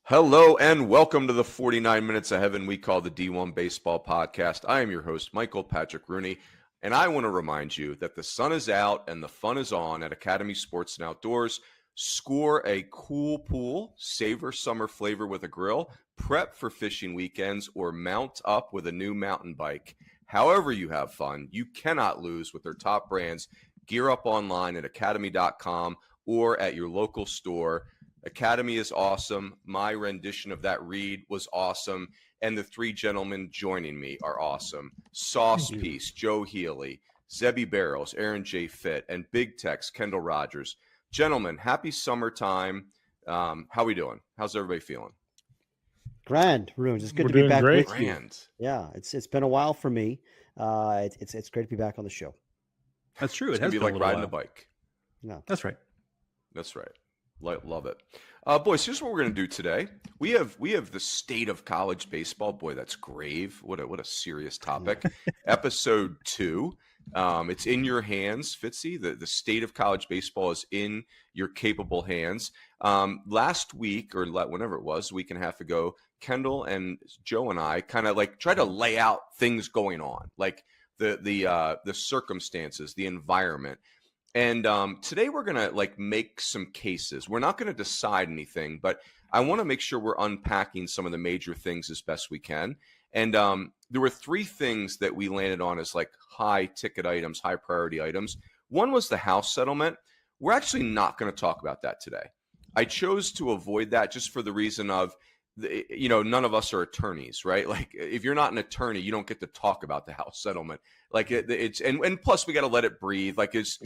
Hello and welcome to the 49 Minutes of Heaven we call the D1Baseball Podcast. I am your host, Michael Patrick Rooney, and I want to remind you that the sun is out and the fun is on at Academy Sports and Outdoors. Score a cool pool, savor summer flavor with a grill, prep for fishing weekends, or mount up with a new mountain bike. However you have fun, you cannot lose with their top brands. Gear up online at academy.com or at your local store. Academy is awesome. My rendition of that read was awesome. And the three gentlemen joining me are awesome. Sauce Piece, Joe Healy, Zebby Barrels, Aaron J. Fitt, and Big Tex, Kendall Rogers. Gentlemen, happy summertime. How we doing? How's everybody feeling? Grand, Rooney. It's good to be back with you. Yeah, it's been a while for me. It's great to be back on the show. That's true. It has been like riding a bike. Yeah, that's right. That's right. Love it. Boys, here's what we're going to do today. We have the state of college baseball. Boy, that's grave. What a serious topic. Episode 2. It's in your hands, Fitzy. The state of college baseball is in your capable hands. Last week, or whenever it was, a week and a half ago, Kendall and Joe and I kind of like try to lay out things going on, like the circumstances, the environment. And today we're going to like make some cases. We're not going to decide anything, but I want to make sure we're unpacking some of the major things as best we can. And there were 3 things that we landed on as like high ticket items, high priority items. One was the house settlement. We're actually not going to talk about that today. I chose to avoid that just for the reason of, none of us are attorneys, right? Like if you're not an attorney, you don't get to talk about the house settlement. Like it's and plus we got to let it breathe. Like it's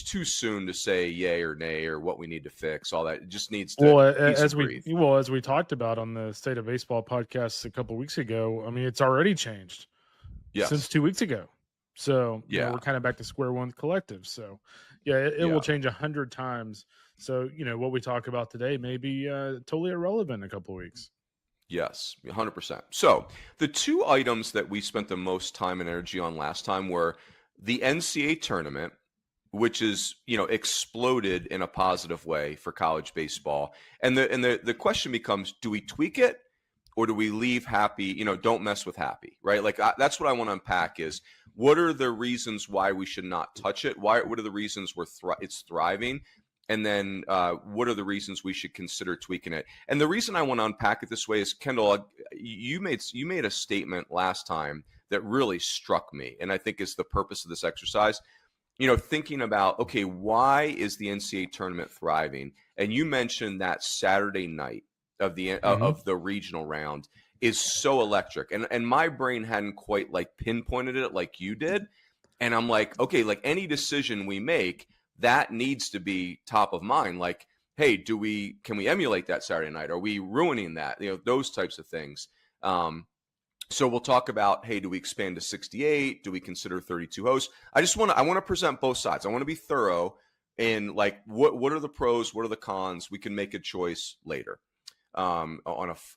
too soon to say yay or nay or what we need to fix. All that, it just needs to breathe. As we talked about on the State of Baseball podcast a couple of weeks ago, I mean it's already changed since 2 weeks ago. So we're kind of back to square one collective. So it will change 100 times. So what we talk about today may be totally irrelevant in a couple of weeks. Yes, 100%. So the 2 items that we spent the most time and energy on last time were the NCAA Tournament, which is, exploded in a positive way for college baseball. And the question becomes, do we tweak it or do we leave happy, don't mess with happy, right? Like that's what I want to unpack is what are the reasons why we should not touch it? What are the reasons it's thriving? And then what are the reasons we should consider tweaking it? And the reason I want to unpack it this way is, Kendall, you made a statement last time that really struck me, and I think is the purpose of this exercise. Thinking about, okay, why is the NCAA tournament thriving? And you mentioned that Saturday night of the of the regional round is so electric, and my brain hadn't quite like pinpointed it like you did, and I'm like, okay, like any decision we make, that needs to be top of mind. Like, hey, can we emulate that Saturday night? Are we ruining that? Those types of things. So we'll talk about, hey, do we expand to 68? Do we consider 32 hosts? I want to present both sides. I want to be thorough in like, what are the pros? What are the cons? We can make a choice later on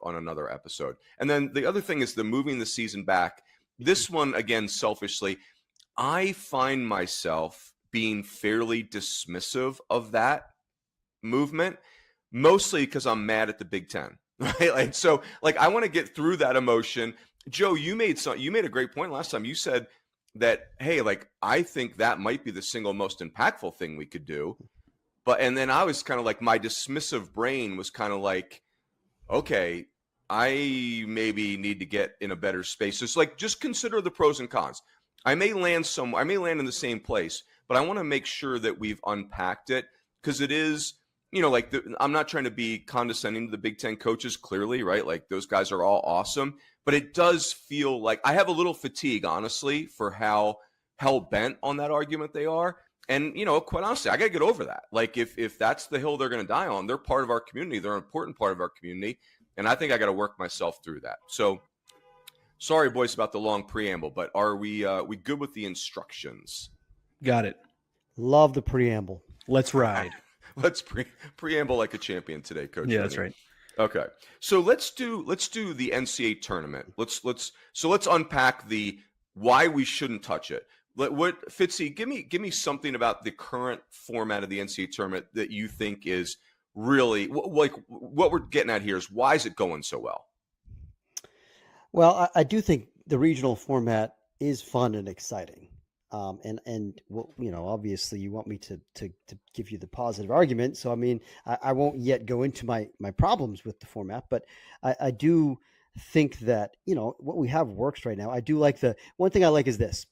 another episode. And then the other thing is the moving the season back. This one, again, selfishly, I find myself being fairly dismissive of that movement, mostly because I'm mad at the Big Ten, right? I want to get through that emotion. Joe, you made a great point last time. You said that, hey, like I think that might be the single most impactful thing we could do, and then I was kind of like, my dismissive brain was kind of like, okay, I maybe need to get in a better space. So it's like, just consider the pros and cons. I may land in the same place, but I want to make sure that we've unpacked it because it is, I'm not trying to be condescending to the Big Ten coaches, clearly, right? Like those guys are all awesome, but it does feel like I have a little fatigue, honestly, for how hell-bent on that argument they are. And, quite honestly, I got to get over that. Like if that's the hill they're going to die on, they're part of our community. They're an important part of our community. And I think I got to work myself through that. So sorry, boys, about the long preamble, but are we good with the instructions? Got it. Love the preamble. Let's ride. Let's preamble like a champion today, Coach. Yeah, that's right. Okay, so let's do the NCAA tournament. Let's unpack the why we shouldn't touch it. Fitzy, give me something about the current format of the NCAA tournament that you think is really like what we're getting at here is why is it going so well? Well, I do think the regional format is fun and exciting. And well, obviously you want me to give you the positive argument. So, I mean, I won't yet go into my problems with the format, but I do think that, what we have works right now. I do like one thing I like is this,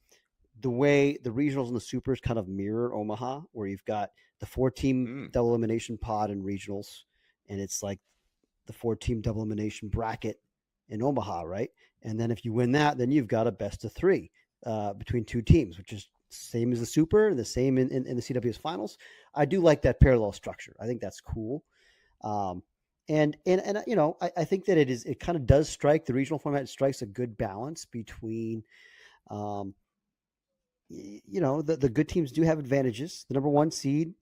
the way the regionals and the supers kind of mirror Omaha, where you've got the 4-team double elimination pod in regionals. And it's like the 4-team double elimination bracket in Omaha, right? And then if you win that, then you've got a best of 3 between 2 teams, which is same as the super, the same in the CWS finals. I do like that parallel structure. I think that's cool. And I think that it kind of does strike the regional format. It strikes a good balance between, the good teams do have advantages. The number 1 seed,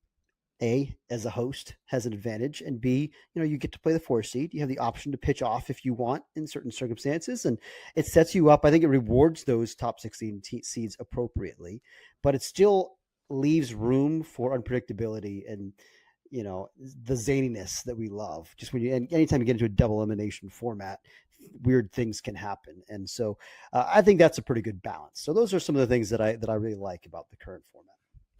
A, as a host, has an advantage, and B, you get to play the 4 seed. You have the option to pitch off if you want in certain circumstances, and it sets you up. I think it rewards those top 16 seeds appropriately, but it still leaves room for unpredictability and the zaniness that we love. Just anytime you get into a double elimination format, weird things can happen, and so I think that's a pretty good balance. So those are some of the things that I really like about the current format.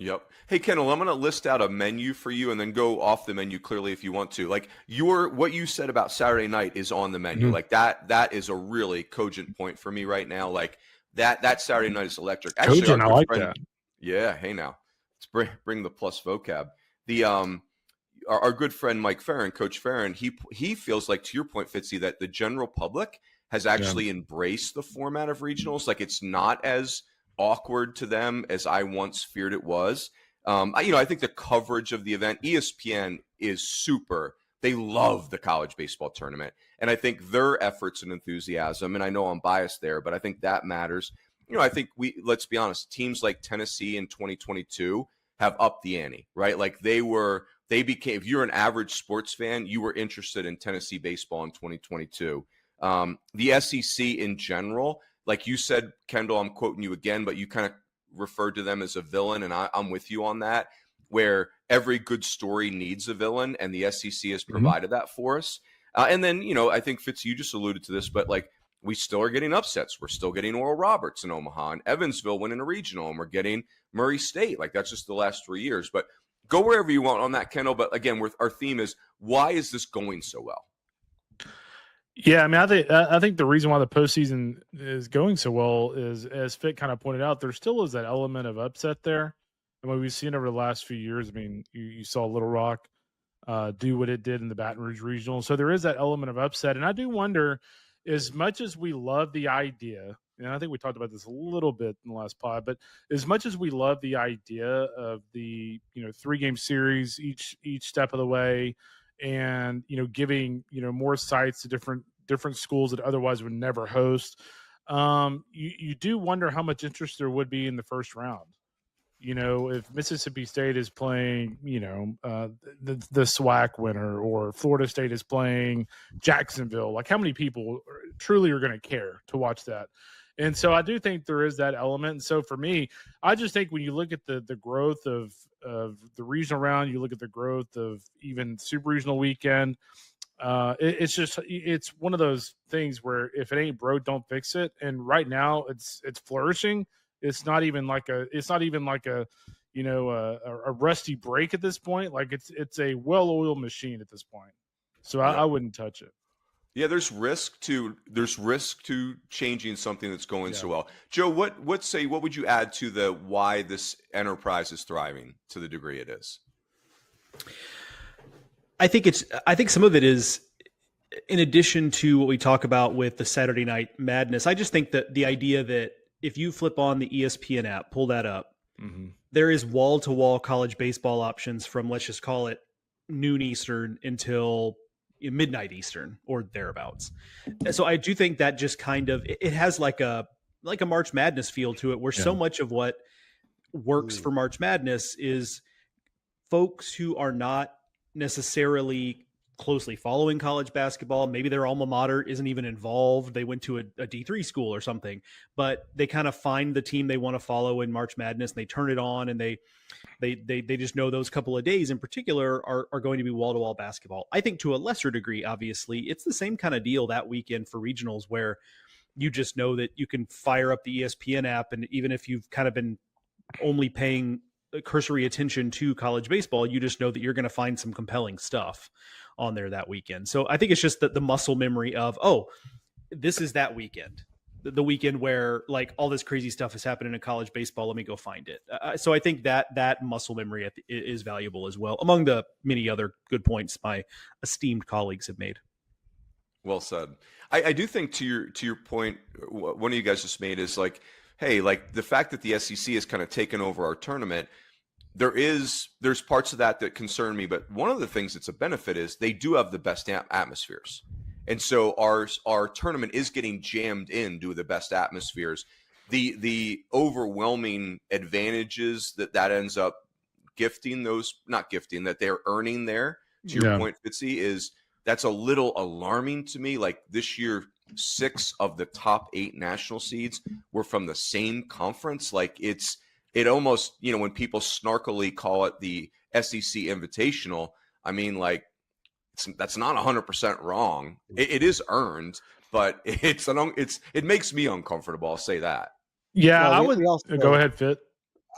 Yep. Hey, Kendall, I'm going to list out a menu for you and then go off the menu clearly if you want to. Like what you said about Saturday night is on the menu. Mm-hmm. Like that is a really cogent point for me right now. Like that Saturday night is electric. Actually, cogent, I like that. Yeah. Hey, now let's bring the plus vocab. The our good friend Mike Farron, Coach Farron, he feels like, to your point, Fitzy, that the general public has actually embraced the format of regionals. Like it's not as awkward to them as I once feared it was. I think the coverage of the event, ESPN is super. They love the college baseball tournament. And I think their efforts and enthusiasm, and I know I'm biased there, but I think that matters. I think let's be honest, teams like Tennessee in 2022 have upped the ante, right? Like they became, if you're an average sports fan, you were interested in Tennessee baseball in 2022. The SEC in general, like you said, Kendall, I'm quoting you again, but you kind of referred to them as a villain, and I'm with you on that, where every good story needs a villain, and the SEC has provided that for us. And then, I think, Fitz, you just alluded to this, but like we still are getting upsets. We're still getting Oral Roberts in Omaha, and Evansville winning a regional, and we're getting Murray State. Like that's just the last 3 years. But go wherever you want on that, Kendall. But again, our theme is, why is this going so well? Yeah, I mean, I think the reason why the postseason is going so well is, as Fitt kind of pointed out, there still is that element of upset there. And what we've seen over the last few years, I mean, you saw Little Rock do what it did in the Baton Rouge Regional. So there is that element of upset. And I do wonder, as much as we love the idea, and I think we talked about this a little bit in the last pod, but as much as we love the idea of the 3-game series each step of the way, and giving more sites to different schools that otherwise would never host, you do wonder how much interest there would be in the first round. If Mississippi State is playing the SWAC winner, or Florida State is playing Jacksonville, like how many people truly are going to care to watch that? And so I do think there is that element. And so for me, I just think when you look at the growth of the regional round, you look at the growth of even super regional weekend, it's one of those things where if it ain't broke, don't fix it. And right now it's flourishing. It's not even like a rusty break at this point. Like it's a well-oiled machine at this point. So I wouldn't touch it. Yeah, there's risk to changing something that's going so well. Joe, what would you add to why this enterprise is thriving to the degree it is? I think some of it is, in addition to what we talk about with the Saturday Night Madness, I just think that the idea that if you flip on the ESPN app, pull that up, there is wall-to-wall college baseball options from, let's just call it noon Eastern until midnight Eastern or thereabouts. So I do think that just kind of, it has like a March Madness feel to it, where so much of what works for March Madness is folks who are not necessarily closely following college basketball. Maybe their alma mater isn't even involved. They went to a D3 school or something, but they kind of find the team they want to follow in March Madness, and they turn it on, and they just know those couple of days in particular are going to be wall-to-wall basketball. I think to a lesser degree, obviously, it's the same kind of deal that weekend for regionals, where you just know that you can fire up the ESPN app, and even if you've kind of been only paying cursory attention to college baseball, you just know that you're going to find some compelling stuff on there that weekend. So I think it's just that the muscle memory of, oh, this is that weekend, the weekend where like all this crazy stuff is happening in college baseball. Let me go find it. So I think that muscle memory is valuable as well, among the many other good points my esteemed colleagues have made. Well said. I do think to your point, one of you guys just made is like, hey, like the fact that the SEC has kind of taken over our tournament, there's parts of that concern me. But one of the things that's a benefit is they do have the best atmospheres. And so our tournament is getting jammed in due to the best atmospheres. The overwhelming advantages that ends up that they're earning there, to your point, Fitzy, that's a little alarming to me. Like this year, 6 of the top 8 national seeds were from the same conference. Like it almost, when people snarkily call it the SEC Invitational, I mean, like that's not 100% wrong. It is earned, but it makes me uncomfortable. I'll say that. Yeah, well, go ahead, Fitt.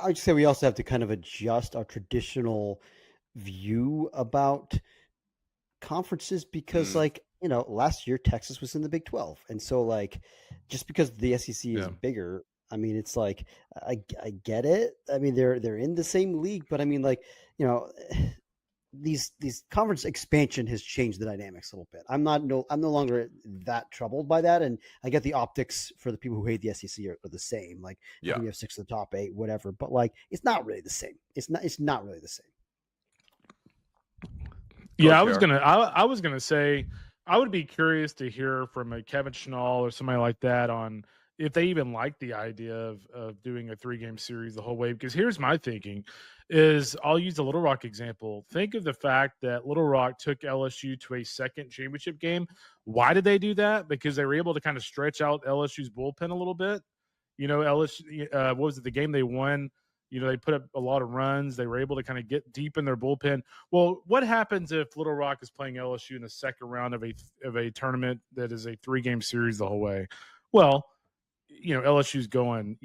I would say we also have to kind of adjust our traditional view about conferences because last year Texas was in the Big 12, and so like just because the SEC is bigger, I mean it's like I get it. I mean they're in the same league, but I mean these conference expansion has changed the dynamics a little bit. I'm no longer that troubled by that, and I get the optics for the people who hate the SEC are the same. Like you have 6 of the top 8, whatever, but like it's not really the same. It's not really the same. Yeah, I was gonna say I would be curious to hear from a Kevin Schnall or somebody like that on if they even like the idea of doing a 3-game series the whole way. Because here's my thinking is I'll use the Little Rock example. Think of the fact that Little Rock took LSU to a second championship game. Why did they do that? Because they were able to kind of stretch out LSU's bullpen a little bit. LSU, what was it? The game they won, they put up a lot of runs. They were able to kind of get deep in their bullpen. Well, what happens if Little Rock is playing LSU in the second round of a tournament that is a 3-game series the whole way? Well, LSU's going,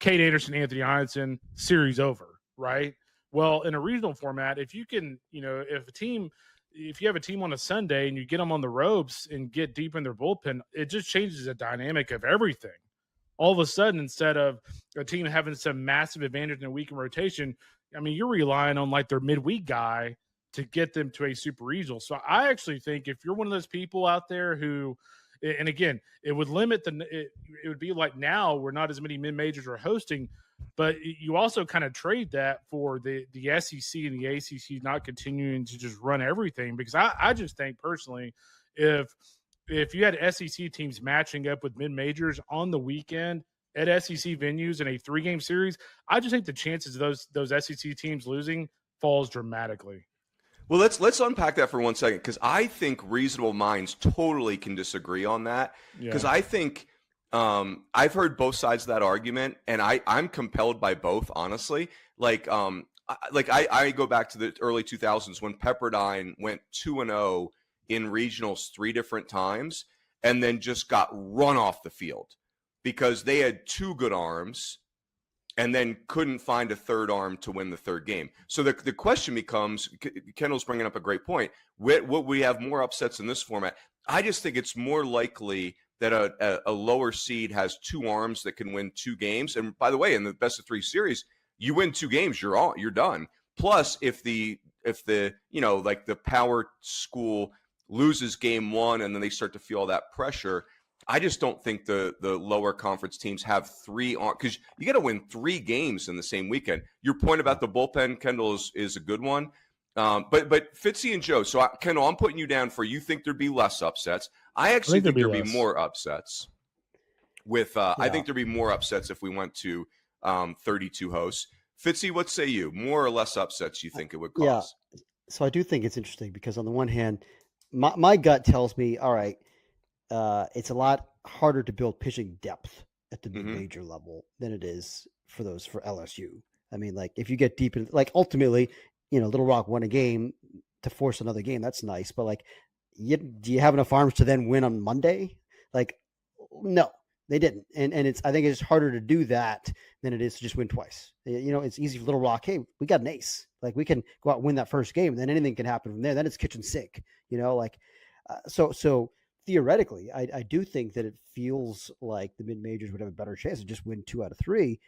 Kate Anderson, Anthony Heinsohn, series over, right? Well, in a regional format, if you can, if you have a team on a Sunday and you get them on the ropes and get deep in their bullpen, it just changes the dynamic of everything. All of a sudden, instead of a team having some massive advantage in a weekend rotation, I mean, you're relying on like their midweek guy to get them to a super regional. So I actually think if you're one of those people out there who, and again, it would limit it would be like now where not as many mid-majors are hosting, but you also kind of trade that for the SEC and the ACC not continuing to just run everything. Because I just think personally, if you had SEC teams matching up with mid-majors on the weekend at SEC venues in a 3-game series, I just think the chances of those SEC teams losing falls dramatically. Well, let's unpack that for 1 second, because I think reasonable minds totally can disagree on that. Because I think I've heard both sides of that argument, and I'm compelled by both, honestly. I go back to the early 2000s when Pepperdine went 2-0 in regionals 3 different times and then just got run off the field because they had 2 good arms and then couldn't find a third arm to win the third game. So the question becomes, Kendall's bringing up a great point. Would we have more upsets in this format? I just think it's more likely that a lower seed has 2 arms that can win 2 games. And by the way, in the best of 3 series, you win 2 games, you're done. Plus, if the power school loses game 1 and then they start to feel all that pressure, I just don't think the lower conference teams have 3 on, because you got to win 3 games in the same weekend. Your point about the bullpen, Kendall, is a good one. But Fitzy and Joe, so Kendall, I'm putting you down for you think there'd be less upsets. I actually think there'd be more upsets. I think there'd be more upsets if we went to 32 hosts. Fitzy, what say you? More or less upsets you think it would cause? Yeah. So I do think it's interesting because on the one hand, my gut tells me, all right, it's a lot harder to build pitching depth at the mid-major level than it is for LSU. I mean, like if you get deep in, like ultimately, Little Rock won a game to force another game. That's nice, but like, do you have enough arms to then win on Monday? Like, no, they didn't. And I think it's harder to do that than it is to just win twice. It's easy for Little Rock. Hey, we got an ace. Like we can go out and win that first game, and then anything can happen from there. Then it's kitchen sink. So theoretically, I do think that it feels like the mid majors would have a better chance to just win 2 out of 3.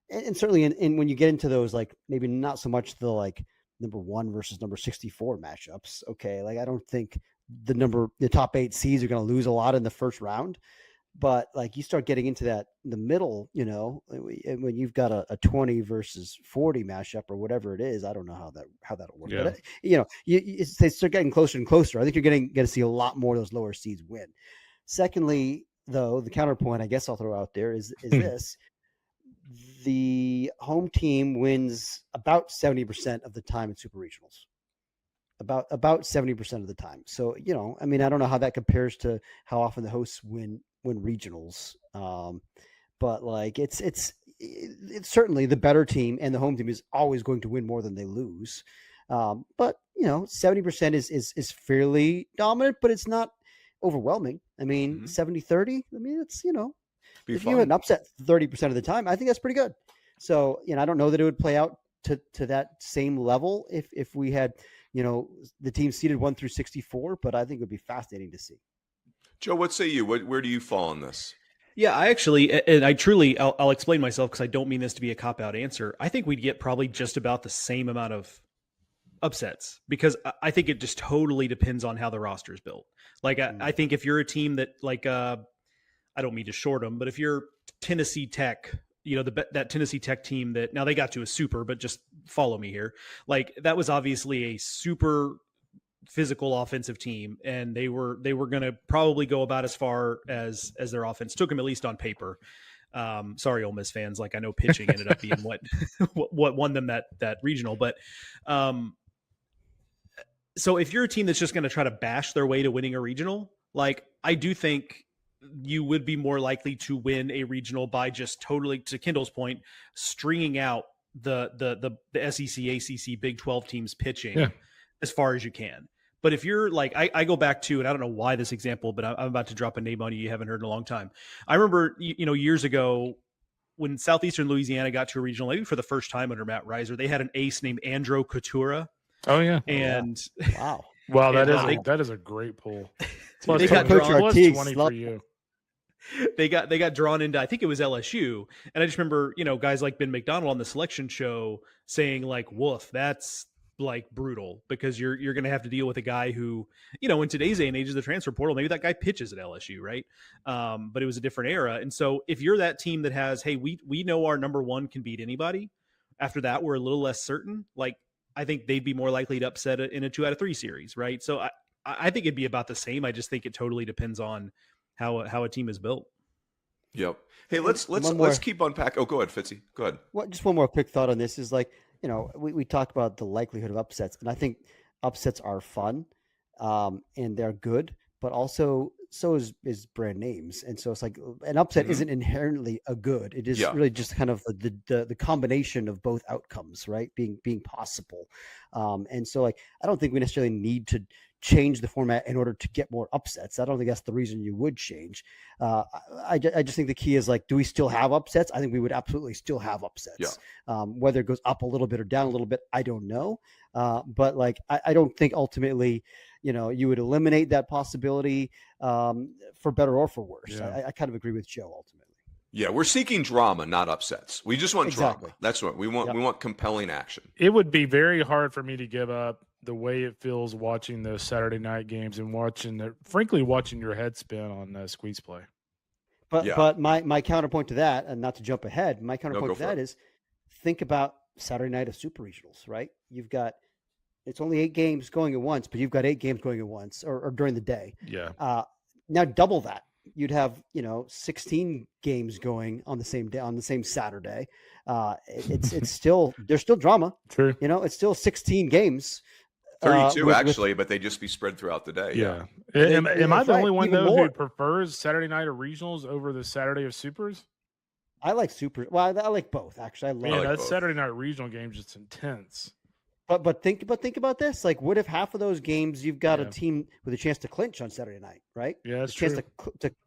And certainly in when you get into those, like maybe not so much the like number 1 versus number 64 matchups. Okay. Like I don't think the top 8 seeds are going to lose a lot in the first round, but like you start getting into that in the middle, when you've got a 20 versus 40 matchup or whatever it is, I don't know how that'll work. Yeah. But they start getting closer and closer. I think you're going to see a lot more of those lower seeds win. Secondly, though, the counterpoint I guess I'll throw out there is this. The home team wins about 70% of the time in super regionals, about 70% of the time. So, I mean, I don't know how that compares to how often the hosts win regionals. But like it's certainly the better team, and the home team is always going to win more than they lose. But 70% is fairly dominant, but it's not overwhelming. I mean, 70-30, I mean, it's, if you had an upset 30% of the time, I think that's pretty good. So, I don't know that it would play out to that same level if we had, the team seeded 1 through 64, but I think it would be fascinating to see. Joe, what say you? Where do you fall on this? Yeah, I actually, and I truly, I'll explain myself because I don't mean this to be a cop-out answer. I think we'd get probably just about the same amount of upsets because I think it just totally depends on how the roster is built. Like, I think if you're a team that like, I don't mean to short them, but if you're Tennessee Tech, that Tennessee Tech team that now they got to a super, but just follow me here. Like that was obviously a super physical offensive team, and they were going to probably go about as far as their offense took them, at least on paper. Sorry, Ole Miss fans. Like I know pitching ended up being what won them that regional, but so if you're a team that's just going to try to bash their way to winning a regional, like I do think you would be more likely to win a regional by just totally, to Kendall's point, stringing out the SEC, ACC, Big 12 teams pitching as far as you can. But if you're like, I go back to, and I don't know why this example, but I'm about to drop a name on you haven't heard in a long time. I remember, years ago when Southeastern Louisiana got to a regional, maybe for the first time under Matt Reiser, they had an ace named Andro Coutura. Oh yeah. And wow. Wow, that is a great pull. Plus they got plus 20 for you. They got drawn into, I think it was LSU. And I just remember, guys like Ben McDonald on the selection show saying like, woof, that's like brutal because you're going to have to deal with a guy who, in today's day and age of the transfer portal, maybe that guy pitches at LSU. Right. But it was a different era. And so if you're that team that has, hey, we know our number 1 can beat anybody. After that, we're a little less certain. Like, I think they'd be more likely to upset it in a 2 out of 3 series. Right. So I think it'd be about the same. I just think it totally depends on how a team is built. Yep. Hey, let's keep unpacking. Oh, go ahead, Fitzy. Go ahead. Just one more quick thought on this is like, we talk about the likelihood of upsets, and I think upsets are fun, and they're good, but also so is brand names. And so it's like an upset isn't inherently a good. It is really just kind of the combination of both outcomes, right? Being possible. And so like, I don't think we necessarily need to change the format in order to get more upsets. I don't think that's the reason you would change. I just think the key is like, do we still have upsets? I think we would absolutely still have upsets. Whether it goes up a little bit or down a little bit, I don't know. But like, I don't think ultimately, you would eliminate that possibility for better or for worse. I kind of agree with Joe ultimately. Yeah, we're seeking drama, not upsets. We just want drama. That's what we want. Yep. We want compelling action. It would be very hard for me to give up the way it feels watching those Saturday night games and watching your head spin on Squeeze Play. But my counterpoint to that, and not to jump ahead, my counterpoint to that is think about Saturday night of super regionals, right? You've got, it's only 8 games going at once, but you've got 8 games going at once or during the day. Yeah. Now double that. You'd have, 16 games going on the same day, on the same Saturday. It's still, there's still drama. True. It's still 16 games 32 actually, but they just be spread throughout the day. Yeah. Am I the only one though who prefers Saturday night of regionals over the Saturday of supers? I like super. Well, I like both actually. That Saturday night regional game just intense. But think about this. Like, what if half of those games you've got a team with a chance to clinch on Saturday night, right? Yeah, that's true.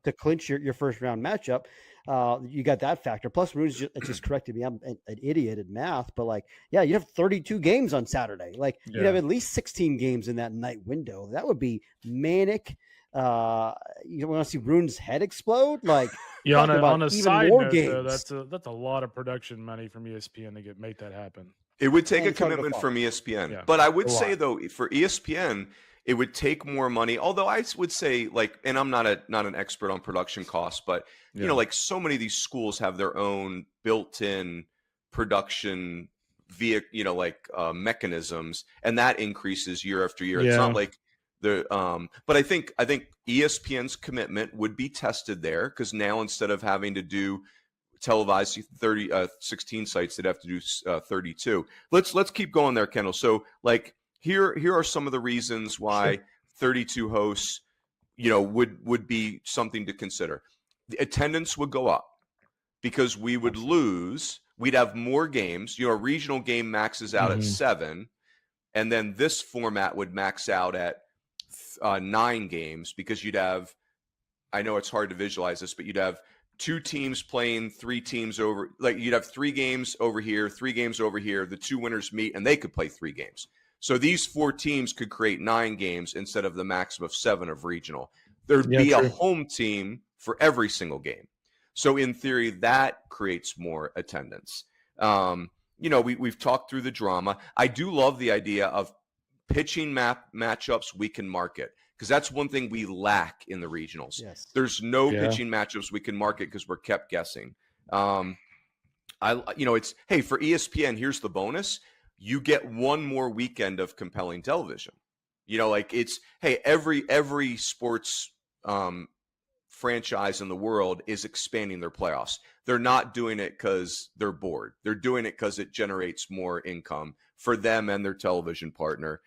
To clinch your first round matchup. You got that factor. Plus, Rooney's just corrected me. I'm an idiot at math, but you have 32 games on Saturday. You'd have at least 16 games in that night window. That would be manic. You want to see Rooney's head explode? On a side note, though, that's a lot of production money from ESPN to make that happen. It would take a commitment from ESPN, but I would say though, for ESPN, it would take more money. Although I would say, and I'm not an expert on production costs, but so many of these schools have their own built-in production via, mechanisms, and that increases year after year. It's not like but I think ESPN's commitment would be tested there, because now instead of having to do televised 16 sites, they'd have to do 32. Let's keep going there, Kendall. So here are some of the reasons why 32 hosts, would be something to consider. The attendance would go up because we would lose. We'd have more games. A regional game maxes out at 7, and then this format would max out at 9 games, because you'd have, I know it's hard to visualize this, but you'd have 2 teams playing 3 teams over, you'd have 3 games over here, 3 games over here. The 2 winners meet and they could play 3 games. So these 4 teams could create 9 games instead of the maximum of 7 of regional. There'd be a home team for every single game. So in theory, that creates more attendance. We've talked through the drama. I do love the idea of pitching matchups we can market, because that's one thing we lack in the regionals. Yes. There's no pitching matchups we can market because we're kept guessing. It's, hey, for ESPN, here's the bonus. You get one more weekend of compelling television. It's, hey, every sports franchise in the world is expanding their playoffs. They're not doing it because they're bored. They're doing it because it generates more income for them and their television partner.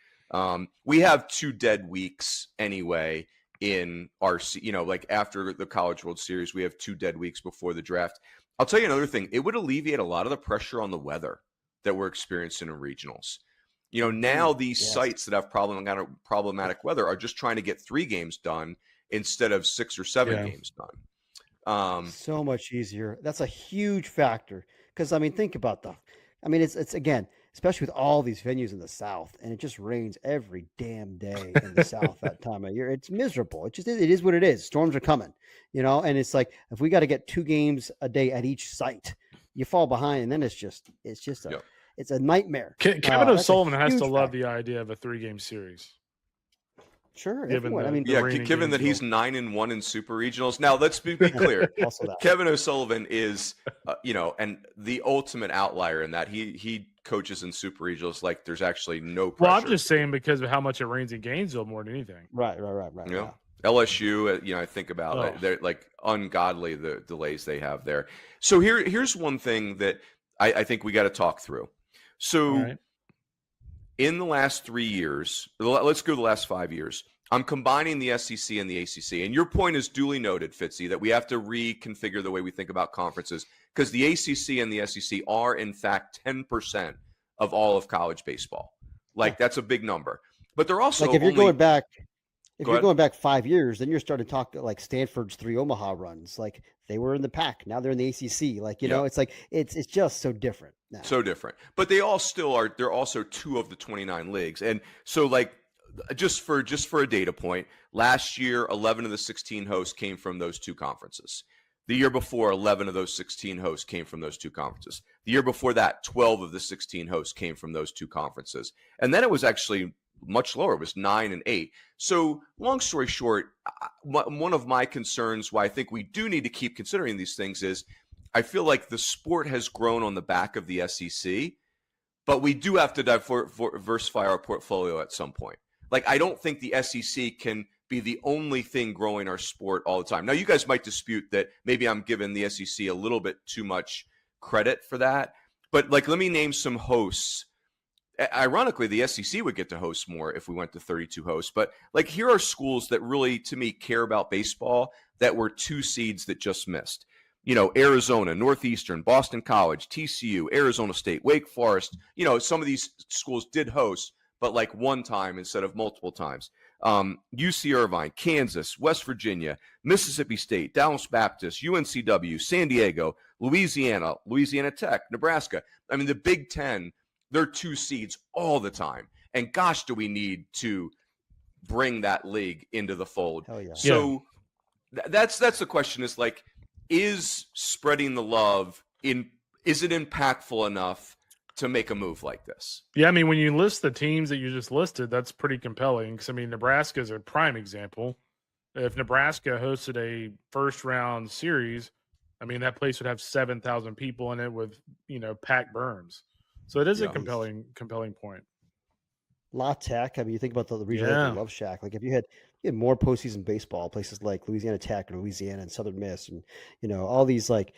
We have 2 dead weeks anyway in our, after the College World Series, we have 2 dead weeks before the draft. I'll tell you another thing. It would alleviate a lot of the pressure on the weather that we're experiencing in regionals. Now these sites that have problematic weather are just trying to get 3 games done instead of 6 or 7 games done. So much easier. That's a huge factor, because think about it's again, especially with all these venues in the South, and it just rains every damn day in the South that time of year. It's miserable. It is what it is. Storms are coming, and it's if we got to get 2 games a day at each site, you fall behind, and then it's a nightmare. Kevin O'Sullivan has to love the idea of a 3-game series. Sure. Given that he's 9-1 in super regionals. Now let's be clear. Kevin O'Sullivan is, and the ultimate outlier in that he coaches in super regionals. There's actually no pressure. Well, I'm just saying because of how much it rains in Gainesville more than anything. Right. LSU, I think about it. They're ungodly the delays they have there. So here's one thing that I think we got to talk through. So in the last 3 years, let's go the last 5 years, I'm combining the SEC and the ACC. And your point is duly noted, Fitzy, that we have to reconfigure the way we think about conferences, because the ACC and the SEC are, in fact, 10% of all of college baseball. That's a big number. But they're also if you're going back 5 years, then you're starting to talk Stanford's 3 Omaha runs. They were in the Pac, now they're in the ACC. It's just so different now. So different. But they all still are. They're also 2 of the 29 leagues. And so just for a data point, last year 11 of the 16 hosts came from those 2 conferences. The year before, 11 of those 16 hosts came from those 2 conferences. The year before that, 12 of the 16 hosts came from those 2 conferences. And then it was actually much lower. It was 9 and 8. So long story short, one of my concerns why I think we do need to keep considering these things is I feel like the sport has grown on the back of the SEC, but we do have to diversify our portfolio at some point. I don't think the SEC can be the only thing growing our sport all the time. Now, you guys might dispute that maybe I'm giving the SEC a little bit too much credit for that, but let me name some hosts ironically, the SEC would get to host more if we went to 32 hosts. But like, here are schools that really, to me, care about baseball that were 2 seeds that just missed. Arizona, Northeastern, Boston College, TCU, Arizona State, Wake Forest. Some of these schools did host, but like one time instead of multiple times. UC Irvine, Kansas, West Virginia, Mississippi State, Dallas Baptist, UNCW, San Diego, Louisiana Tech, Nebraska. I mean, the Big Ten, they're 2 seeds all the time. And gosh, do we need to bring that league into the fold. Hell yeah. So that's the question, is like, is spreading the love is it impactful enough to make a move like this? Yeah, I mean, when you list the teams that you just listed, that's pretty compelling. Because, I mean, Nebraska is a prime example. If Nebraska hosted a first-round series, I mean, that place would have 7,000 people in it with, packed berms. So it is a compelling point. La Tech, I mean, you think about the regional Love Shack. Like, if you had more postseason baseball, places like Louisiana Tech and Louisiana and Southern Miss, and all these, like,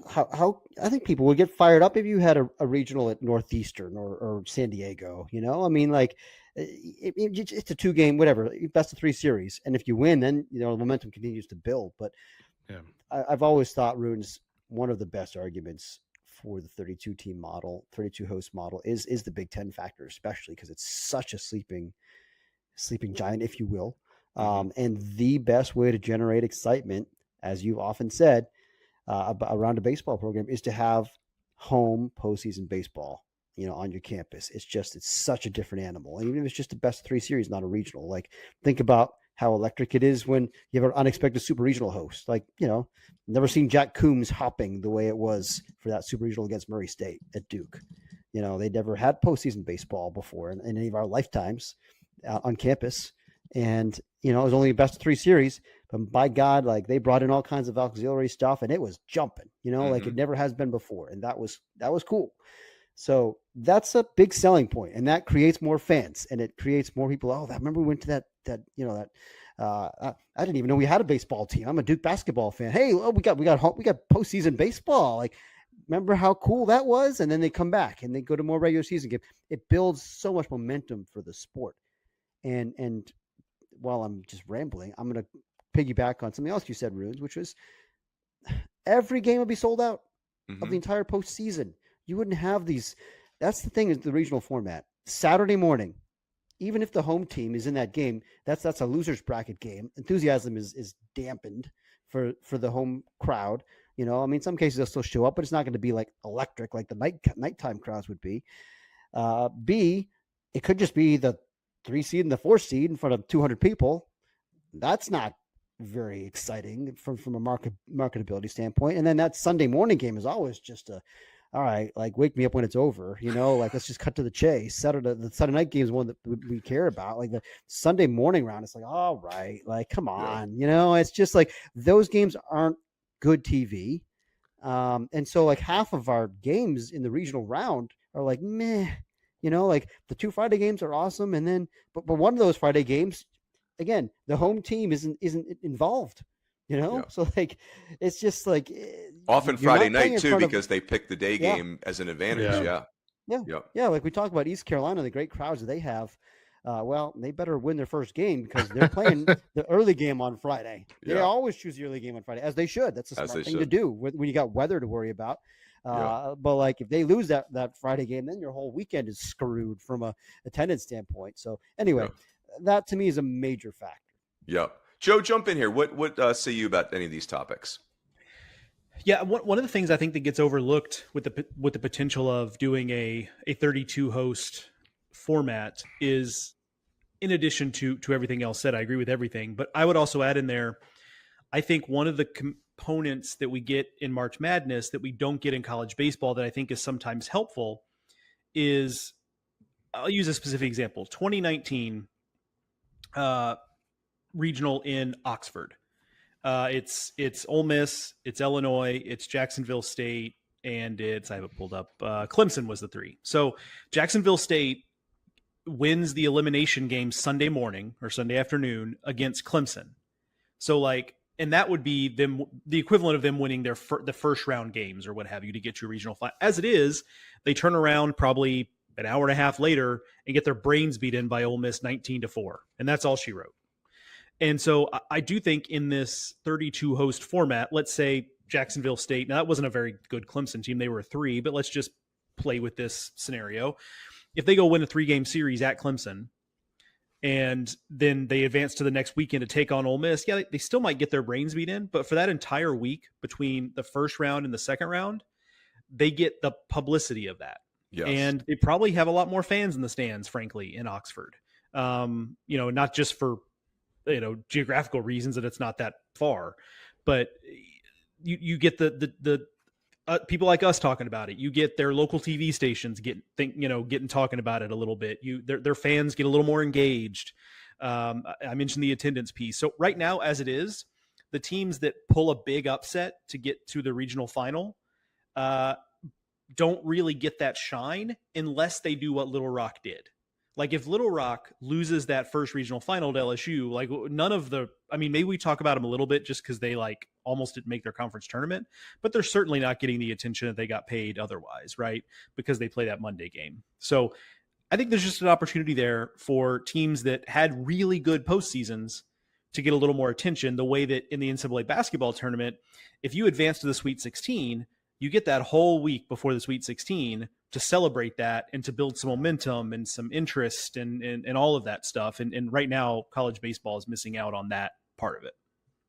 how I think people would get fired up if you had a regional at Northeastern or San Diego. I mean, like, it's a 2-game, whatever, best of 3 series, and if you win, then the momentum continues to build. But I've always thought, Rune's one of the best arguments for the 32-team model, 32-host model is the Big Ten factor, especially because it's such a sleeping giant, if you will. And the best way to generate excitement, as you've often said, around a baseball program is to have home postseason baseball, on your campus. It's such a different animal. And even if it's just the best of 3 series, not a regional, like, think about how electric it is when you have an unexpected super regional host. Like, never seen Jack Coombs hopping the way it was for that super regional against Murray State at Duke. They never had postseason baseball before in any of our lifetimes on campus. And, it was only a best of 3 series, but by God, like, they brought in all kinds of auxiliary stuff and it was jumping, like it never has been before. And that was cool. So that's a big selling point, and that creates more fans, and it creates more people. Oh, I remember we went to that I didn't even know we had a baseball team. I'm a Duke basketball fan. Hey, we got postseason baseball. Like, remember how cool that was? And then they come back and they go to more regular season games. It builds so much momentum for the sport. And while I'm just rambling, I'm going to piggyback on something else you said, Runes, which was every game would be sold out of the entire postseason. You wouldn't have these. That's the thing, is the regional format. Saturday morning, even if the home team is in that game, that's a loser's bracket game. Enthusiasm is dampened for the home crowd. I mean, in some cases they'll still show up, but it's not going to be like electric like the nighttime crowds would be. B, it could just be the 3 seed and the 4 seed in front of 200 people. That's not very exciting from a marketability standpoint. And then that Sunday morning game is always just all right, like, wake me up when it's over, like, let's just cut to the chase. The Sunday night game is one that we care about. Like, the Sunday morning round, it's like, all right, like, come on, it's just like those games aren't good TV. And so, like, half of our games in the regional round are like, meh, like, the 2 Friday games are awesome. And then, but one of those Friday games, again, the home team isn't involved. So, like, it's just like often Friday night too, because they pick the day game as an advantage. Yeah. Like, we talk about East Carolina, the great crowds that they have. Well, they better win their first game because they're playing the early game on Friday. They always choose the early game on Friday, as they should. That's a smart thing to do when you got weather to worry about. But, like, if they lose that Friday game, then your whole weekend is screwed from a attendance standpoint. So anyway, that to me is a major factor. Yeah. Joe, jump in here. What say you about any of these topics? Yeah, one of the things I think that gets overlooked with the potential of doing a 32 host format is, in addition to everything else said, I agree with everything, but I would also add in there, I think one of the components that we get in March Madness that we don't get in college baseball that I think is sometimes helpful is, I'll use a specific example, 2019 regional in Oxford. It's Ole Miss, it's Illinois, it's Jacksonville State, and I have it pulled up. Clemson was the 3. So Jacksonville State wins the elimination game Sunday morning or Sunday afternoon against Clemson. So, like, and that would be them, the equivalent of them winning the first round games or what have you to get your regional flat. As it is, they turn around probably an hour and a half later and get their brains beat in by Ole Miss 19-4. And that's all she wrote. And so I do think in this 32 host format, let's say Jacksonville State, now that wasn't a very good Clemson team. They were 3, but let's just play with this scenario. If they go win a 3-game series at Clemson and then they advance to the next weekend to take on Ole Miss, yeah, they still might get their brains beat in, but for that entire week between the first round and the second round, they get the publicity of that. Yes. And they probably have a lot more fans in the stands, frankly, in Oxford. Not just for, geographical reasons that it's not that far, but you get the people like us talking about it. You get their local TV stations getting talking about it a little bit. Their fans get a little more engaged. I mentioned the attendance piece. So right now, as it is, the teams that pull a big upset to get to the regional final don't really get that shine unless they do what Little Rock did. Like if Little Rock loses that first regional final to LSU, like maybe we talk about them a little bit just because they almost didn't make their conference tournament, but they're certainly not getting the attention that they got paid otherwise, right? Because they play that Monday game. So I think there's just an opportunity there for teams that had really good postseasons to get a little more attention, the way that in the NCAA basketball tournament, if you advance to the Sweet 16, you get that whole week before the Sweet 16 to celebrate that and to build some momentum and some interest and all of that stuff. And right now, college baseball is missing out on that part of it.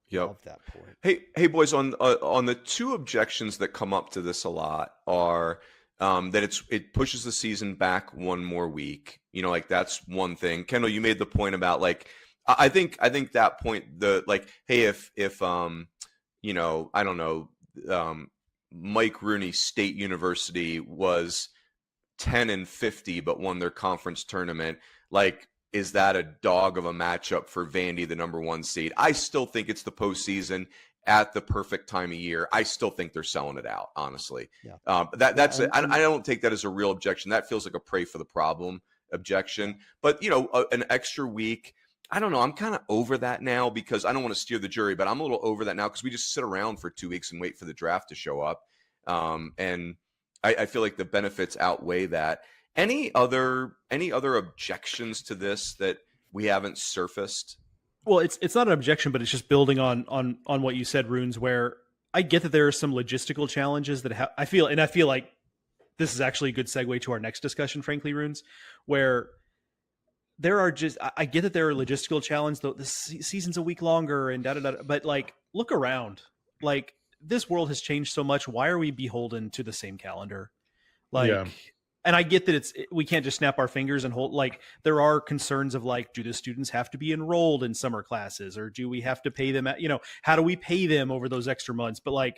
Yep. Love that point. Hey, boys, on the 2 objections that come up to this a lot are that it pushes the season back 1 more week. That's one thing. Kendall, you made the point about I think that point, hey, if I don't know, Mike Rooney State University was 10-50 but won their conference tournament, is that a dog of a matchup for Vandy, the number 1 seed? I still think it's the postseason at the perfect time of year. I still think they're selling it out, honestly. Yeah. I don't take that as a real objection. That feels like a pray for the problem objection. But an extra week, I don't know. I'm kind of over that now because I don't want to steer the jury, but I'm a little over that now because we just sit around for 2 weeks and wait for the draft to show up. And I feel like the benefits outweigh that. Any other objections to this that we haven't surfaced? Well, it's not an objection, but it's just building on what you said, Runes, where I get that there are some logistical challenges that I feel like this is actually a good segue to our next discussion, frankly, Runes, where there are I get that there are logistical challenges, though the season's a week longer and but look around, this world has changed so much. Why are we beholden to the same calendar? And I get that we can't just snap our fingers and hold, there are concerns of do the students have to be enrolled in summer classes, or do we have to pay them how do we pay them over those extra months? But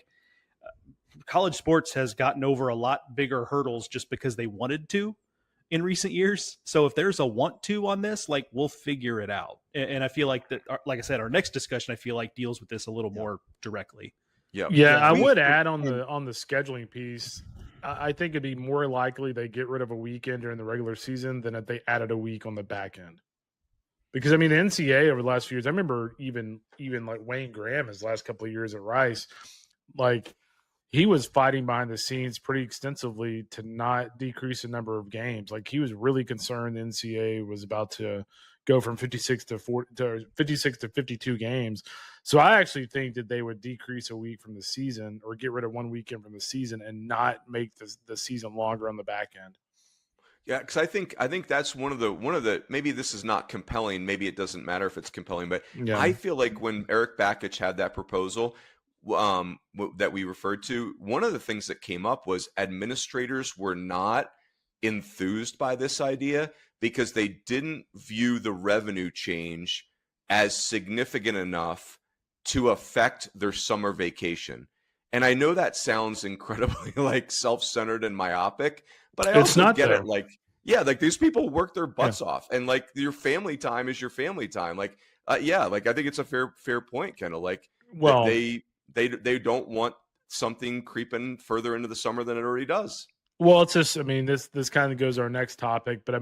college sports has gotten over a lot bigger hurdles just because they wanted to in recent years. So if there's a want to on this, we'll figure it out. And I feel like that, like I said, our next discussion, I feel like deals with this a little more directly. Yeah. I would add on the scheduling piece, I think it'd be more likely they get rid of a weekend during the regular season than if they added a week on the back end. Because the NCAA over the last few years, I remember even Wayne Graham, his last couple of years at Rice, he was fighting behind the scenes pretty extensively to not decrease the number of games. He was really concerned the NCAA was about to go from 56 to 52 games. So I actually think that they would decrease a week from the season or get rid of 1 weekend from the season and not make the season longer on the back end. Yeah, because I think that's one of the maybe this is not compelling. Maybe it doesn't matter if it's compelling, but yeah. I feel like when Eric Bakich had that proposal that we referred to, one of the things that came up was administrators were not enthused by this idea because they didn't view the revenue change as significant enough to affect their summer vacation. And I know that sounds incredibly self-centered and myopic, but I also get it. These people work their butts off, and your family time is your family time. I think it's a fair point, Kendall. They don't want something creeping further into the summer than it already does. Well, it's just, this kind of goes to our next topic, but are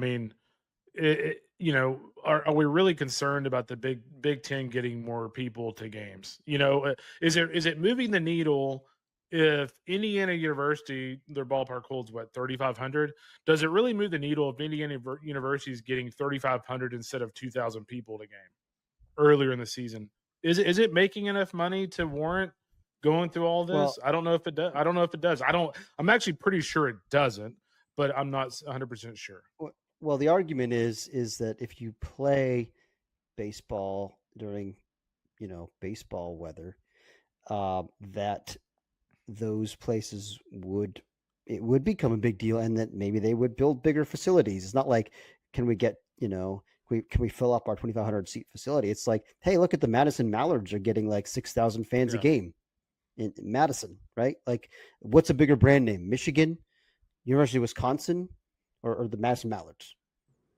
we really concerned about the Big Ten getting more people to games? Is it moving the needle if Indiana University, their ballpark holds 3,500, does it really move the needle if Indiana University is getting 3,500 instead of 2,000 people at a game earlier in the season? Is it making enough money to warrant going through all this? Well, I don't know if it does. I'm actually pretty sure it doesn't, but I'm not 100% sure. Well, the argument is that if you play baseball during, baseball weather, that those places would become a big deal, and that maybe they would build bigger facilities. It's not like, can we get, can we fill up our 2,500 seat facility? It's like, hey, look at the Madison Mallards are getting like 6,000 fans a game in Madison, right? Like, what's a bigger brand name? Michigan, University of Wisconsin, or the Madison Mallards?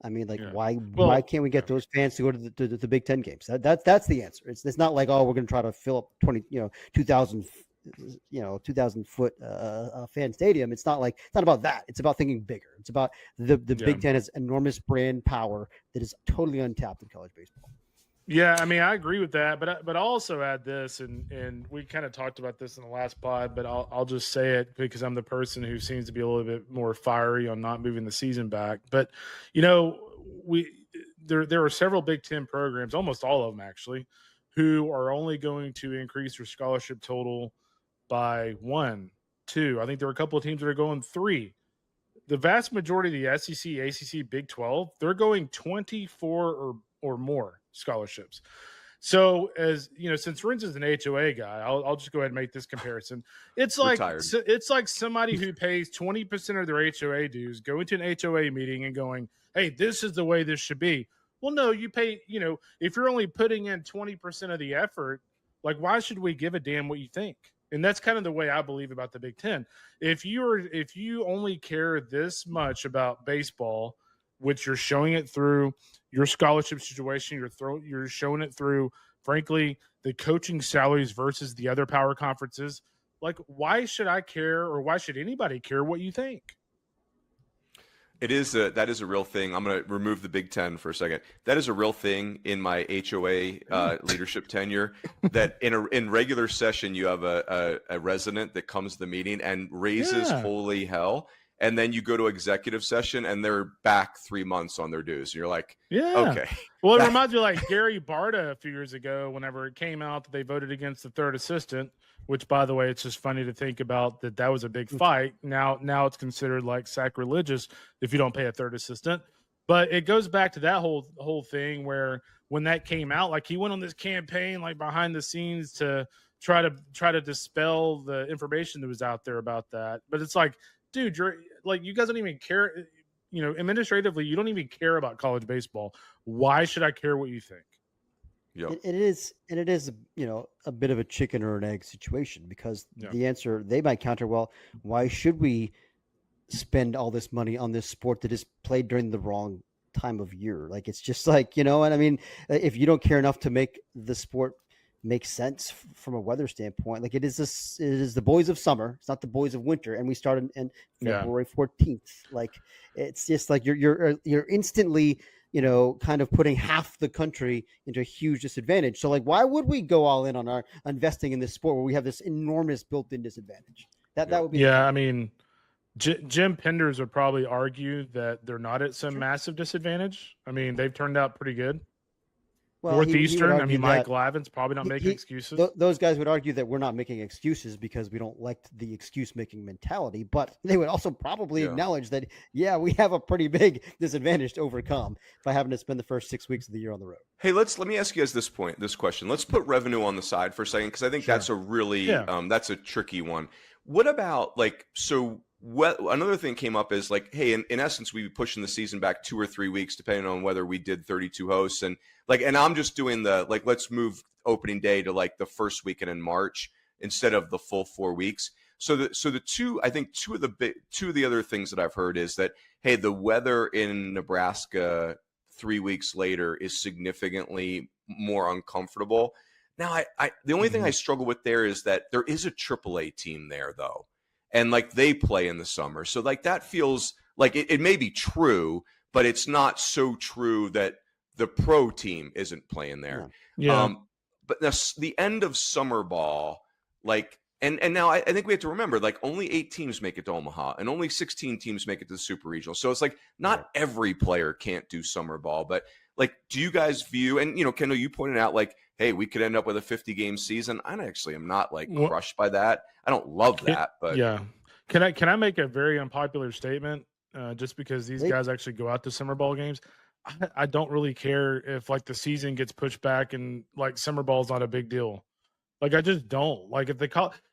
I mean, like, why can't we get those fans to go to the Big Ten games? That's the answer. It's not like, oh, we're going to try to fill up 2,000 foot fan stadium. It's not about that. It's about thinking bigger. It's about the Big Ten has enormous brand power that is totally untapped in college baseball. Yeah, I mean, I agree with that, but I'll also add this, and we kind of talked about this in the last pod, but I'll just say it because I'm the person who seems to be a little bit more fiery on not moving the season back. But there are several Big Ten programs, almost all of them actually, who are only going to increase their scholarship total by 1, 2. I think there are a couple of teams that are going 3. The vast majority of the SEC, ACC, Big 12, they're going 24 or more scholarships. So, as you know, since Renz is an HOA guy, I'll just go ahead and make this comparison. It's like somebody who pays 20% of their HOA dues going to an HOA meeting and going, "Hey, this is the way this should be." Well, no, you pay. If you're only putting in 20% of the effort, like, why should we give a damn what you think? And that's kind of the way I believe about the Big Ten. If you only care this much about baseball, which you're showing it through your scholarship situation, you're showing it through, frankly, the coaching salaries versus the other power conferences. Like, why should I care, or why should anybody care what you think? That is a real thing. I'm going to remove the Big Ten for a second. That is a real thing in my HOA leadership tenure. That in regular session, you have a resident that comes to the meeting and raises holy hell, and then you go to executive session and they're back 3 months on their dues. You're like, okay. Well, it reminds me of like Gary Barta a few years ago, whenever it came out that they voted against the third assistant. Which, by the way, it's just funny to think about that was a big fight. Now it's considered like sacrilegious if you don't pay a third assistant. But it goes back to that whole thing where when that came out, like, he went on this campaign like behind the scenes to try to dispel the information that was out there about that. But it's like, dude, you're like, you guys don't even care. Administratively, you don't even care about college baseball. Why should I care what you think? Yep. It is a bit of a chicken or an egg situation, because the answer, they might counter, well, why should we spend all this money on this sport that is played during the wrong time of year? Like, it's just like, and I mean, if you don't care enough to make the sport make sense from a weather standpoint, like, it is the boys of summer, it's not the boys of winter, and we started in February 14th. Like, it's just like you're instantly kind of putting half the country into a huge disadvantage. So, like, why would we go all in on our investing in this sport where we have this enormous built-in disadvantage? That would be. Yeah, I mean, Jim Penders would probably argue that they're not at some massive disadvantage. I mean, they've turned out pretty good. Well, Northeastern, Mike Lavin's probably not making excuses. Those guys would argue that we're not making excuses because we don't like the excuse-making mentality, but they would also probably acknowledge that, we have a pretty big disadvantage to overcome by having to spend the first 6 weeks of the year on the road. Hey, let me ask you guys this question. Let's put revenue on the side for a second, because I think that's a really that's a tricky one. What about, like, another thing came up is, like, hey, in essence, we'd be pushing the season back 2 or 3 weeks, depending on whether we did 32 hosts. And I'm just doing let's move opening day to like the first weekend in March instead of the full 4 weeks. So the two of the other things that I've heard is that, hey, the weather in Nebraska 3 weeks later is significantly more uncomfortable. Now, the only thing I struggle with there is that there is a AAA team there, though. And like, they play in the summer. So like, that feels like it may be true, but it's not so true that the pro team isn't playing there. Yeah. But the end of summer ball, like, And now I think we have to remember, like, only 8 teams make it to Omaha and only 16 teams make it to the Super Regional. So it's like not every player can't do summer ball. But like, do you guys view, and, you know, Kendall, you pointed out, like, hey, we could end up with a 50-game season. I actually am not like crushed by that. I don't love that, but yeah. Can I make a very unpopular statement? Just because these guys actually go out to summer ball games, I don't really care if like the season gets pushed back and like summer ball is not a big deal. Like, I just don't like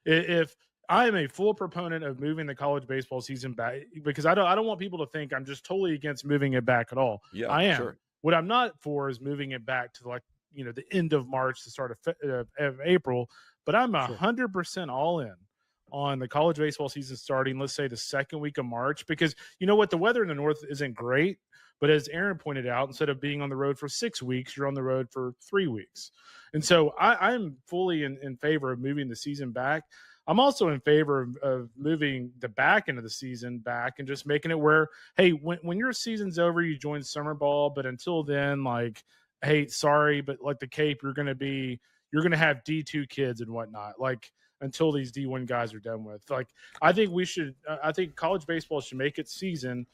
if I am a full proponent of moving the college baseball season back, because I don't want people to think I'm just totally against moving it back at all. Yeah, I am. Sure. What I'm not for is moving it back to, like, you know, the end of March, the start of April. But I'm 100% all in on the college baseball season starting, let's say, the second week of March, because you know what, the weather in the north isn't great. But as Aaron pointed out, instead of being on the road for 6 weeks, you're on the road for 3 weeks. And so I'm fully in favor of moving the season back. I'm also in favor of moving the back end of the season back and just making it where, hey, when your season's over, you join summer ball. But until then, like, hey, sorry, but like the Cape, you're going to have D2 kids and whatnot, like, until these D1 guys are done with. Like, I think college baseball should make its season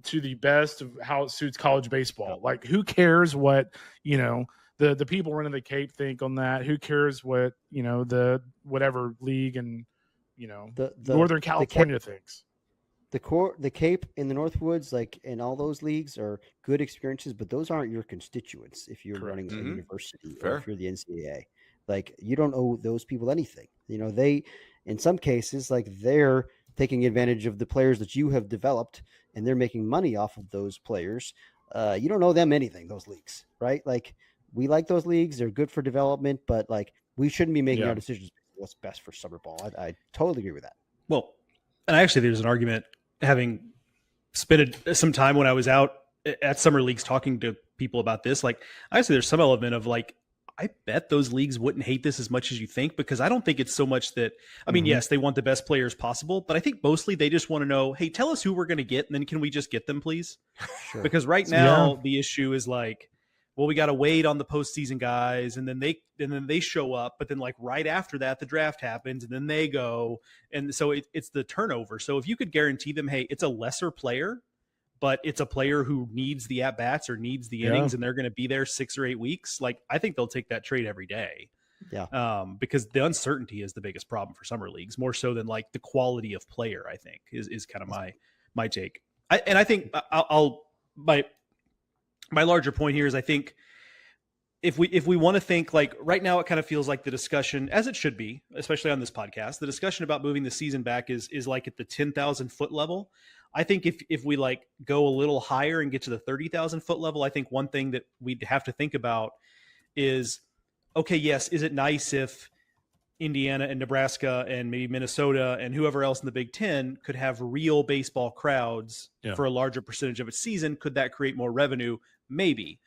to the best of how it suits college baseball. Like, who cares what, you know, the people running the Cape think on that? Who cares what, you know, the whatever league and, you know, the Northern California thinks? The Cape in the Northwoods, like, in all those leagues, are good experiences, but those aren't your constituents if you're running a university or if you're the NCAA. Like, you don't owe those people anything. You know, they, in some cases, like, they're taking advantage of the players that you have developed, and they're making money off of those players. You don't owe them anything, those leagues, right? Like, we like those leagues. They're good for development, but like, we shouldn't be making our decisions what's best for summer ball. I totally agree with that. Well, and actually there's an argument, having spent some time when I was out at summer leagues talking to people about this. Like, actually there's some element of like, I bet those leagues wouldn't hate this as much as you think, because I don't think it's so much that, I mean, yes, they want the best players possible, but I think mostly they just want to know, hey, tell us who we're going to get, and then can we just get them, please? Sure. Because right now the issue is like, well, we got to wait on the postseason guys, and then they show up, but then like right after that, the draft happens, and then they go, and so it's the turnover. So if you could guarantee them, hey, it's a lesser player, but it's a player who needs the at bats or needs the innings, and they're going to be there 6 or 8 weeks, like, I think they'll take that trade every day. Yeah. Because the uncertainty is the biggest problem for summer leagues, more so than like the quality of player, I think is kind of my take. I think my larger point here is, I think if we want to think, like, right now, it kind of feels like the discussion, as it should be, especially on this podcast, the discussion about moving the season back is like at the 10,000 foot level. I think if we like go a little higher and get to the 30,000 foot level, I think one thing that we'd have to think about is, okay, yes, is it nice if Indiana and Nebraska and maybe Minnesota and whoever else in the Big Ten could have real baseball crowds for a larger percentage of its season? Could that create more revenue? Maybe.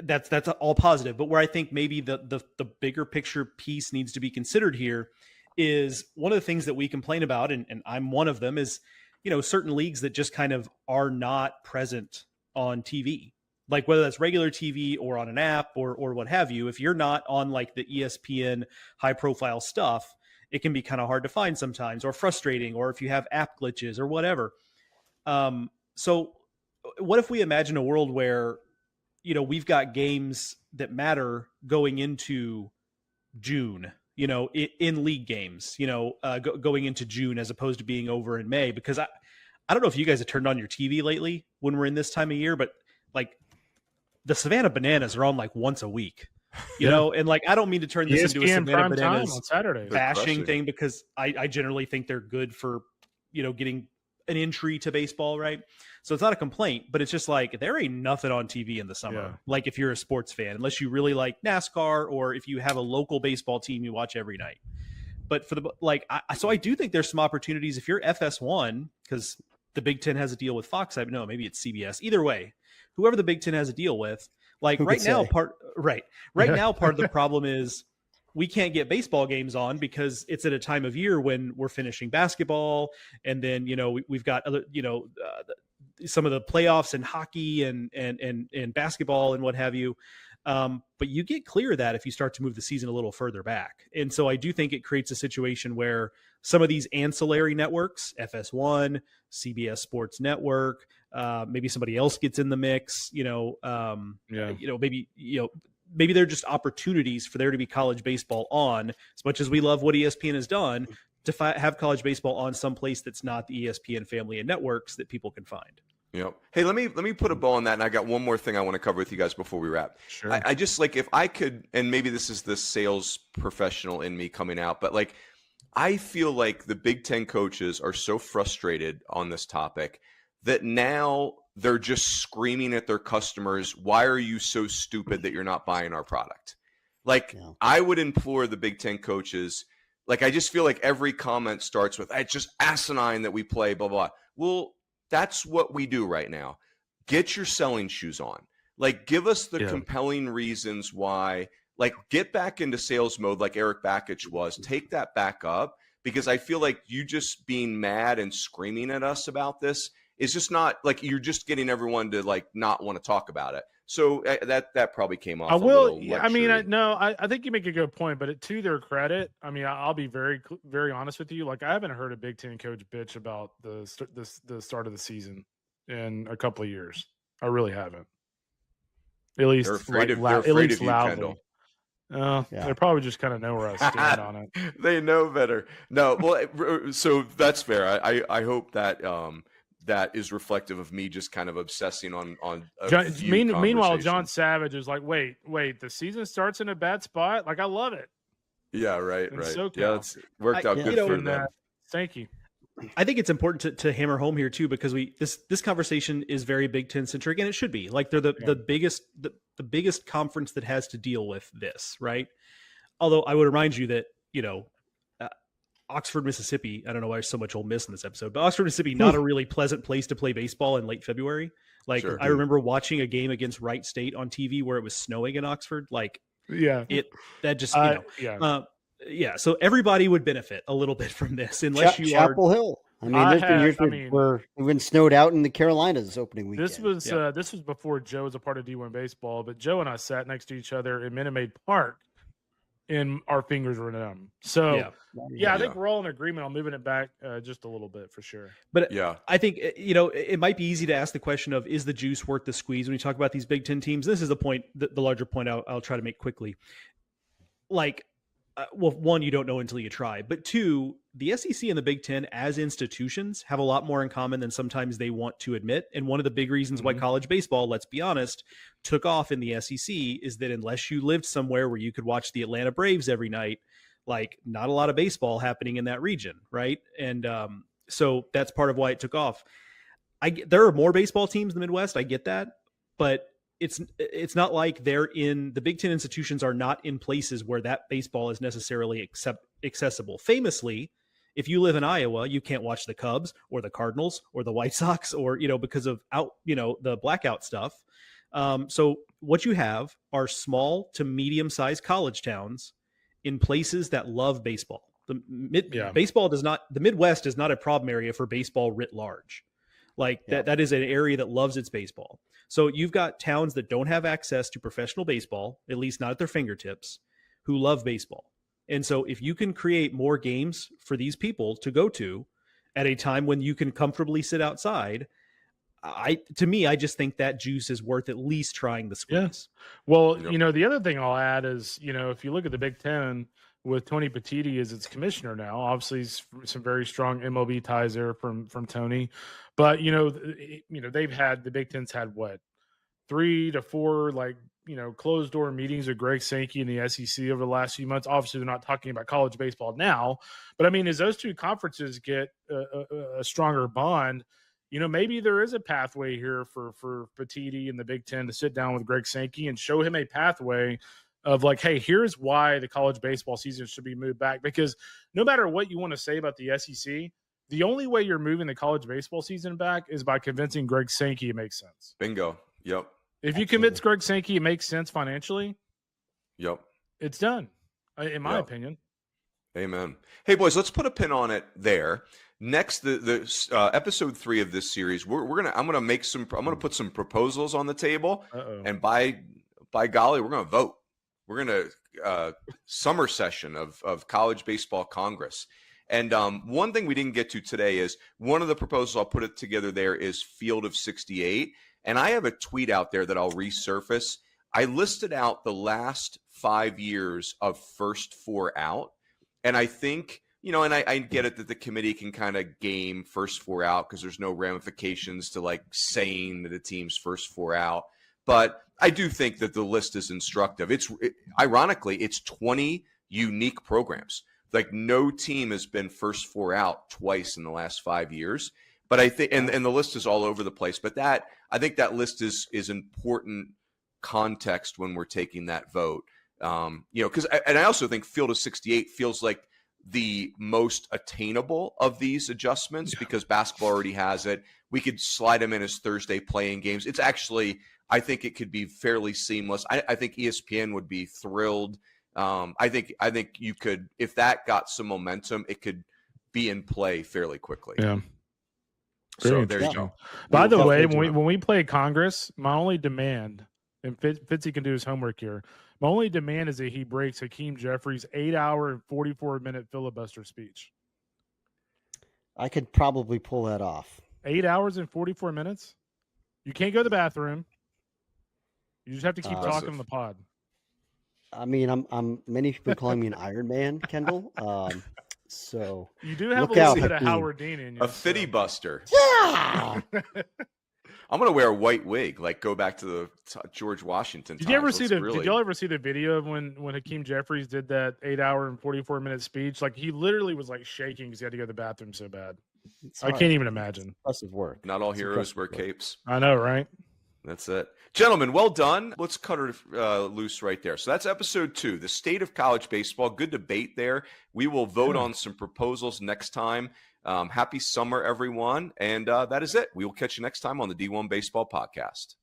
That's all positive. But where I think maybe the bigger picture piece needs to be considered here is, one of the things that we complain about, and I'm one of them, is, you know, certain leagues that just kind of are not present on TV. Like, whether that's regular TV or on an app or what have you, if you're not on like the ESPN high profile stuff, it can be kind of hard to find sometimes, or frustrating, or if you have app glitches or whatever. So what if we imagine a world where, you know, we've got games that matter going into June, you know, in league games, you know, going into June, as opposed to being over in May? Because I don't know if you guys have turned on your TV lately when we're in this time of year, but like, the Savannah Bananas are on like once a week, you know, and like, I don't mean to turn this into a Savannah Bananas on Saturday bashing thing, because I generally think they're good for, you know, getting an entry to baseball, right? So it's not a complaint, but it's just like, there ain't nothing on TV in the summer. Like, if you're a sports fan, unless you really like NASCAR, or if you have a local baseball team you watch every night. But for the, like, so I do think there's some opportunities if you're FS1, because the Big Ten has a deal with Fox. I know maybe it's CBS. Either way, whoever the Big Ten has a deal with, like, right now, part of the problem is we can't get baseball games on because it's at a time of year when we're finishing basketball, and then, you know, we've got other, you know, some of the playoffs in hockey and basketball and what have you. But you get clear of that if you start to move the season a little further back. And so I do think it creates a situation where some of these ancillary networks, FS1, CBS Sports Network, maybe somebody else gets in the mix, maybe they're just opportunities for there to be college baseball on, as much as we love what ESPN has done, to have college baseball on someplace that's not the ESPN family of networks that people can find. Yep. Hey, let me put a bow on that, and I got one more thing I want to cover with you guys before we wrap. Sure. I just like, if I could, and maybe this is the sales professional in me coming out, but like, I feel like the Big Ten coaches are so frustrated on this topic that now they're just screaming at their customers, "Why are you so stupid that you're not buying our product?" Like, I would implore the Big Ten coaches. Like, I just feel like every comment starts with, "It's just asinine that we play, blah, blah." Well, that's what we do right now. Get your selling shoes on. Like, give us the compelling reasons why. Like, get back into sales mode like Eric Bakich was. Take that back up, because I feel like you just being mad and screaming at us about this is just not, like, you're just getting everyone to, like, not want to talk about it. So that probably came off. I think you make a good point, but to their credit, I mean, I'll be very, very honest with you. Like, I haven't heard a Big Ten coach bitch about the start of the season in a couple of years. I really haven't. At least, they're afraid of you, loudly. They probably just kind of know where I stand on it. They know better. No, well, so that's fair. I hope that that is reflective of me just kind of obsessing on meanwhile, John Savage is like, wait, the season starts in a bad spot. Like, I love it. Yeah, right. So yeah, it's worked out good for them. Thank you. I think it's important to hammer home here too, because this conversation is very Big Ten centric, and it should be. Like, they're the biggest conference that has to deal with this, right? Although I would remind you that, Oxford, Mississippi, I don't know why there's so much Ole Miss in this episode, but Oxford, Mississippi, not a really pleasant place to play baseball in late February. Like, I remember watching a game against Wright State on TV where it was snowing in Oxford. Like, so everybody would benefit a little bit from this, unless you are Chapel Hill. I mean, we've been snowed out in the Carolinas opening weekend. This was before Joe was a part of D1Baseball, but Joe and I sat next to each other in Minute Maid Park, and our fingers were numb. So I think we're all in agreement on moving it back just a little bit for sure. But I think it might be easy to ask the question of, is the juice worth the squeeze when you talk about these Big Ten teams? This is the point, the larger point I'll try to make quickly. Like, well, one, you don't know until you try, but two, the SEC and the Big Ten as institutions have a lot more in common than sometimes they want to admit. And one of the big reasons why college baseball, let's be honest, took off in the SEC is that unless you lived somewhere where you could watch the Atlanta Braves every night, like, not a lot of baseball happening in that region. Right. And so that's part of why it took off. There are more baseball teams in the Midwest. I get that, but it's not like the Big Ten institutions are not in places where that baseball is necessarily accessible. Famously, if you live in Iowa, you can't watch the Cubs or the Cardinals or the White Sox or, because of the blackout stuff. So what you have are small to medium-sized college towns in places that love baseball. The Midwest is not a problem area for baseball writ large. Like that is an area that loves its baseball. So you've got towns that don't have access to professional baseball, at least not at their fingertips, who love baseball. And so if you can create more games for these people to go to at a time when you can comfortably sit outside, I just think that juice is worth at least trying the squeeze. Yeah. Well, the other thing I'll add is, if you look at the Big Ten with Tony Petitti as its commissioner now, obviously some very strong MLB ties there from Tony, but the Big Ten's had 3 to 4 closed door meetings with Greg Sankey and the SEC over the last few months. Obviously, they're not talking about college baseball now, but I mean, as those two conferences get a stronger bond, maybe there is a pathway here for Petitti and the Big Ten to sit down with Greg Sankey and show him a pathway of like, hey, here's why the college baseball season should be moved back. Because no matter what you want to say about the SEC, the only way you're moving the college baseball season back is by convincing Greg Sankey it makes sense. Bingo. Yep. If you convince Greg Sankey it makes sense financially, it's done, in my opinion. Amen. Hey, boys, let's put a pin on it there. Next, the episode 3 of this series, I'm gonna put some proposals on the table, and by by golly, we're going to vote. We're going to summer session of College Baseball Congress. And one thing we didn't get to today is one of the proposals, I'll put it together there, is Field of 68. And I have a tweet out there that I'll resurface. I listed out the last 5 years of first 4 out. And I think, you know, and I get it that the committee can kind of game first 4 out because there's no ramifications to like saying that a team's first 4 out. But I do think that the list is instructive. Ironically, it's 20 unique programs. Like no team has been first 4 out twice in the last 5 years. But I think, and the list is all over the place. But I think that list is important context when we're taking that vote. You know, because I also think Field of 68 feels like the most attainable of these adjustments because basketball already has it. We could slide them in as Thursday playing games. It's actually, I think it could be fairly seamless. I think ESPN would be thrilled. I think you could, if that got some momentum, it could be in play fairly quickly. Yeah. So there you go. By the way, when we play Congress, my only demand, and Fitzy can do his homework here, my only demand is that he breaks Hakeem Jeffries' 8-hour and 44-minute filibuster speech. I could probably pull that off. 8 hours and 44 minutes? You can't go to the bathroom. You just have to keep talking on the pod. I mean, I'm many people calling me an Iron Man, Kendall. So you do have a little bit of Howard Dean in you. A fitty buster. Yeah. I'm gonna wear a white wig, like go back to the George Washington. Did y'all ever see the video of when Hakeem Jeffries did that 8-hour and 44-minute speech? Like he literally was like shaking because he had to go to the bathroom so bad. I can't even imagine. Impressive work. Not all heroes wear capes. I know, right? That's it. Gentlemen, well done. Let's cut it loose right there. So that's episode 2, the state of college baseball. Good debate there. We will vote on some proposals next time. Happy summer, everyone. And that is it. We will catch you next time on the D1 Baseball Podcast.